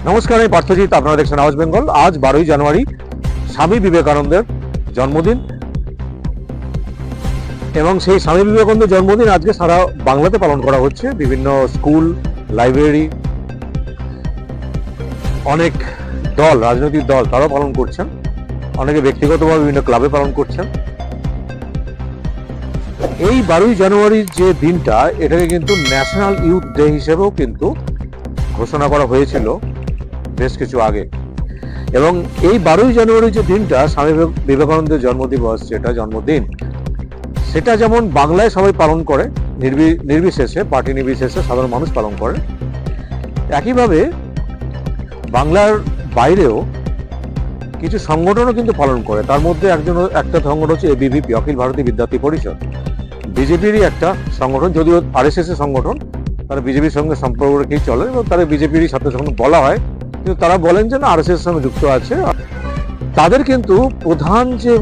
নমস্কার, আমি পার্থজিৎ। আপনারা দেখছেন আওয়াজ বেঙ্গল। আজ 12ই জানুয়ারি স্বামী বিবেকানন্দের জন্মদিন, এবং সেই স্বামী বিবেকানন্দের জন্মদিন আজকে সারা বাংলাতে পালন করা হচ্ছে। বিভিন্ন স্কুল, লাইব্রেরি, অনেক দল, রাজনৈতিক দল তারাও পালন করছেন, অনেকে ব্যক্তিগতভাবে বিভিন্ন ক্লাবে পালন করছেন। এই 12ই জানুয়ারির যে দিনটা, এটাকে কিন্তু ন্যাশনাল ইউথ ডে হিসেবেও কিন্তু ঘোষণা করা হয়েছিল বেশ কিছু আগে। এবং এই 12ই জানুয়ারি যে দিনটা, স্বামী বিবেকানন্দের জন্মদিবস, যেটা জন্মদিন, সেটা যেমন বাংলায় সবাই পালন করে, নির্বিশেষে, পার্টি নির্বিশেষে সাধারণ মানুষ পালন করে, একইভাবে বাংলার বাইরেও কিছু সংগঠনও কিন্তু পালন করে। তার মধ্যে একটা সংগঠন হচ্ছে এবিভিপি, অখিল ভারতীয় বিদ্যার্থী পরিষদ, বিজেপিরই একটা সংগঠন, যদিও আরএসএস এর সংগঠন। তারা বিজেপির সঙ্গে সম্পর্ক রেখেই চলে এবং তারা বিজেপিরই ছাত্র সংগঠন বলা হয়, কিন্তু তারা বলেন যে না, আরএসএস এর সঙ্গে যুক্ত আছে। তাদের কিন্তু প্রধান যে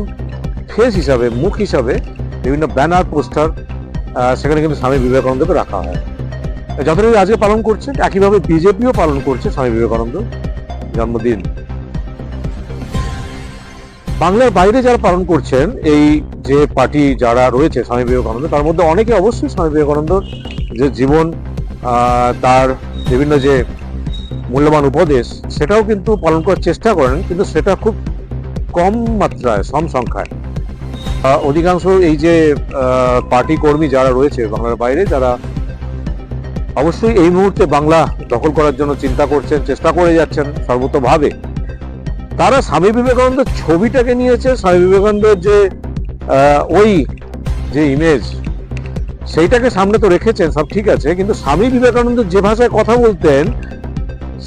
ফেস হিসাবে, মুখ হিসাবে বিভিন্ন ব্যানার, পোস্টার, সেখানে কিন্তু স্বামী বিবেকানন্দকে রাখা হয়। যতটুকু আজকে পালন করছে, একইভাবে বিজেপিও পালন করছে স্বামী বিবেকানন্দ জন্মদিন। বাংলার বাইরে যারা পালন করছেন, এই যে পার্টি যারা রয়েছে স্বামী বিবেকানন্দ, তার মধ্যে অনেকে অবশ্যই স্বামী বিবেকানন্দ যে জীবন, তার বিভিন্ন যে মূল্যবান উপদেশ, সেটাও কিন্তু পালন করার চেষ্টা করেন, কিন্তু সেটা খুব কম মাত্রায়, সংখ্যায়। অধিকাংশ এই যে পার্টি কর্মী যারা রয়েছে বাংলার বাইরে, যারা অবশ্যই এই মুহূর্তে বাংলা দখল করার জন্য চিন্তা করছেন, চেষ্টা করে যাচ্ছেন সর্বতভাবে, তারা স্বামী বিবেকানন্দের ছবিটাকে নিয়েছে। স্বামী বিবেকানন্দের যে ওই যে ইমেজ, সেইটাকে সামনে তো রেখেছেন, সব ঠিক আছে, কিন্তু স্বামী বিবেকানন্দ যে ভাষায় কথা বলতেন,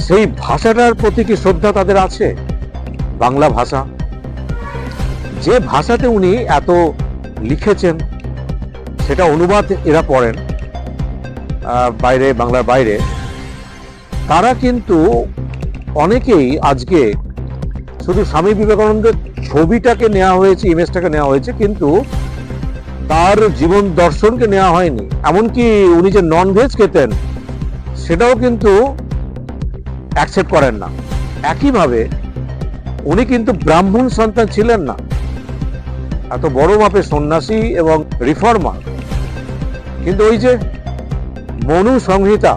সেই ভাষাটার প্রতি কি শ্রদ্ধা তাদের আছে? বাংলা ভাষা, যে ভাষাতে উনি এত লিখেছেন, সেটা অনুবাদ এরা পড়েন বাইরে, বাংলার বাইরে। তারা কিন্তু অনেকেই আজকে শুধু স্বামী বিবেকানন্দের ছবিটাকে নেওয়া হয়েছে, ইমেজটাকে নেওয়া হয়েছে, কিন্তু তার জীবন দর্শনকে নেওয়া হয়নি। এমনকি উনি যে নন ভেজ খেতেন, সেটাও কিন্তু অ্যাকসেপ্ট করেন না। একইভাবে উনি কিন্তু ব্রাহ্মণ সন্তান ছিলেন না। এত বড় মাপের সন্ন্যাসী এবং রিফর্মার, কিন্তু ওই যে মনু সংহিতা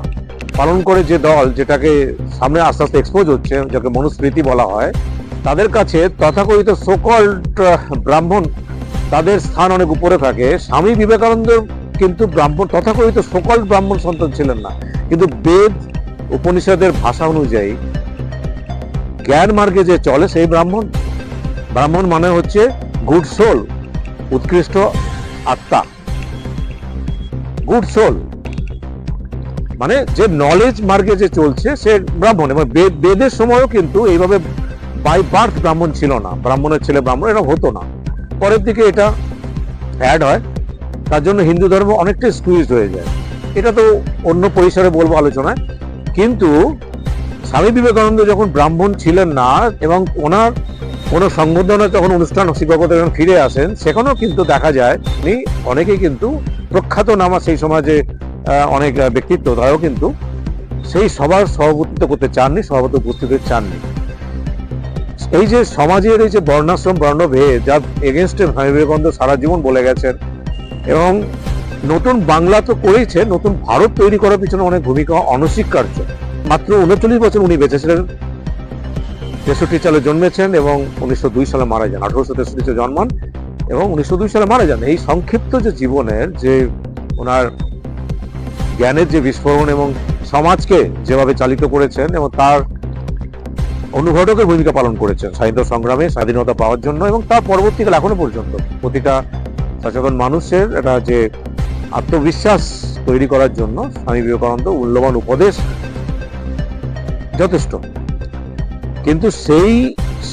পালন করে যে দল, যেটাকে সামনে আস্তে আস্তে এক্সপোজ হচ্ছে, যাকে মনুস্মৃতি বলা হয়, তাদের কাছে তথাকথিত সোকল্ড ব্রাহ্মণ, তাদের স্থান অনেক উপরে থাকে। স্বামী বিবেকানন্দ কিন্তু ব্রাহ্মণ, তথাকথিত সোকল্ড ব্রাহ্মণ সন্তান ছিলেন না, কিন্তু বেদ উপনিষদের ভাষা অনুযায়ী জ্ঞান মার্গে যে চলে, সেই ব্রাহ্মণ। ব্রাহ্মণ মানে হচ্ছে গুড সোল, উৎকৃষ্ট আত্মা। গুড সোল মানে যে নলেজ মার্গে যে চলছে, সে ব্রাহ্মণ। এবং বেদের সময়ও কিন্তু এইভাবে বাই বার্থ ব্রাহ্মণ ছিল না, ব্রাহ্মণের ছেলে ব্রাহ্মণ, এটা হতো না। পরের দিকে এটা অ্যাড হয়, তার জন্য হিন্দু ধর্ম অনেকটাই স্কুইজ হয়ে যায়। এটা তো অন্য পরিসরে বলবো আলোচনায়। কিন্তু স্বামী বিবেকানন্দ যখন ব্রাহ্মণ ছিলেন না, এবং ওনার কোনো সংবর্ধনা যখন অনুষ্ঠান, শিক্ষকতা যখন ফিরে আসেন, সেখানেও কিন্তু দেখা যায় উনি অনেকেই কিন্তু প্রখ্যাত নামা সেই সমাজে অনেক ব্যক্তিত্ব, তারাও কিন্তু সেই সভার সভাপতিত্ব করতে চাননি, সভাপতি উপস্থিত হতে চাননি। এই যে সমাজের এই যে বর্ণাশ্রম, বর্ণভেদ, যার এগেনস্টে স্বামী বিবেকানন্দ সারা জীবন বলে গেছেন, এবং নতুন বাংলা তো করেছে, নতুন ভারত তৈরি করার পিছনে অনেক ভূমিকা অনস্বীকার্য। মাত্র 39 বছর উনি বেঁচে ছিলেন, 63 সালে জন্মেছেন এবং 1902 সালে মারা যান। 1863 জন্মান এবং 1902 সালে মারা যান। এই সংক্ষিপ্ত যে জীবনের, যে ওনার জ্ঞানের যে বিস্ফোরণ এবং সমাজকে যেভাবে চালিত করেছেন, এবং তার অনুঘটকের ভূমিকা পালন করেছেন স্বাধীনতা সংগ্রামে, স্বাধীনতা পাওয়ার জন্য, এবং তার পরবর্তীকালে এখনো পর্যন্ত প্রতিটা সচেতন মানুষের একটা যে আত্মবিশ্বাস তৈরি করার জন্য স্বামী বিবেকানন্দ মূল্যবান উপদেশ যথেষ্ট। কিন্তু সেই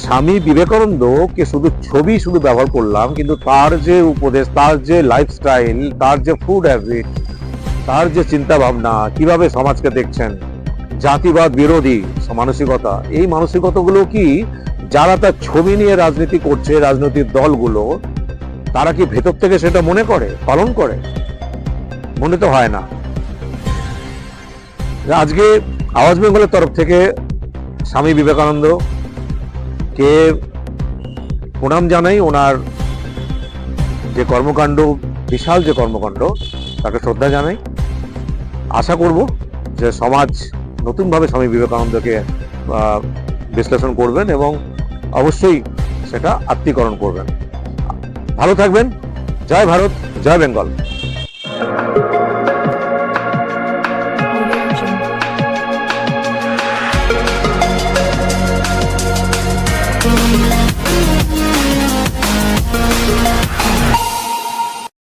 স্বামী বিবেকানন্দকে শুধু ব্যবহার করলাম, কিন্তু তার যে উপদেশ, তার যে লাইফস্টাইল, তার যে ফুড হ্যাবিট, তার যে চিন্তা ভাবনা, কিভাবে সমাজকে দেখছেন, জাতিবাদ বিরোধী মানসিকতা, এই মানসিকতাগুলো কি যারা তার ছবি নিয়ে রাজনীতি করছে, রাজনৈতিক দলগুলো, তারা কি ভেতর থেকে সেটা মনে করে, পালন করে? মনে তো হয় না। আজকে আওয়াজ বেঙ্গলের তরফ থেকে স্বামী বিবেকানন্দ কে প্রণাম জানাই, ওনার যে কর্মকাণ্ড, বিশাল যে কর্মকাণ্ড, তাকে শ্রদ্ধা জানাই। আশা করব যে সমাজ নতুনভাবে স্বামী বিবেকানন্দকে বিশ্লেষণ করবেন এবং অবশ্যই সেটা আত্মীকরণ করবেন। ভালো থাকবেন। জয় ভারত, জয় বেঙ্গল।